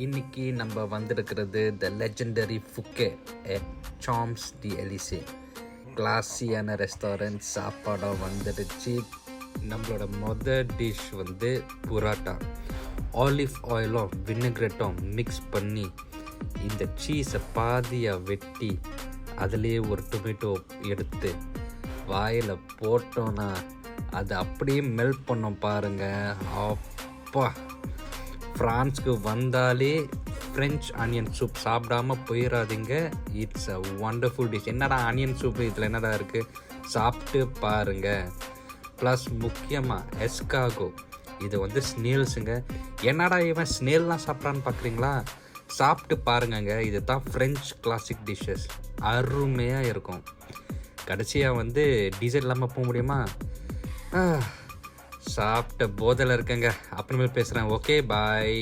இன்னைக்கு நம்ம வந்திருக்கிறது the legendary Fouquet's at Champs Elysees. கிளாஸியான ரெஸ்டாரண்ட் சாப்பாடாக வந்துடுச்சு. நம்மளோட மொதல் டிஷ் வந்து புராட்டா. ஆலிவ் ஆயிலும் வினிக்ரெட்டும் மிக்ஸ் பண்ணி இந்த சீஸை பாதியாக வெட்டி அதுலேயே ஒரு டொமேட்டோ எடுத்து வாயில் போட்டோன்னா அது அப்படியே மெல்ட் பண்ணோம் பாருங்கள். அப்பா, ஃப்ரான்ஸ்க்கு வந்தாலே ஃப்ரெஞ்ச் ஆனியன் சூப் சாப்பிடாமல் போயிடாதீங்க. It's a wonderful dish. என்னடா ஆனியன் சூப் இதில் என்னடா இருக்குது, சாப்பிட்டு பாருங்கள். ப்ளஸ் முக்கியமாக எஸ்காகோ, இது வந்து ஸ்னேல்ஸுங்க. என்னடா இவன் ஸ்னேல்லாம் சாப்பிட்றான்னு பார்க்குறீங்களா? சாப்பிட்டு பாருங்கங்க. இது தான் ஃப்ரெஞ்ச் கிளாசிக் டிஷ்ஷஸ். அருமையாக இருக்கும். கடைசியாக வந்து டீசல் இல்லாமல் போக முடியுமா? சாப்பிட்ட போதில் இருக்கேங்க. அப்புறமேல் பேசுகிறேன். ஓகே, பாய்.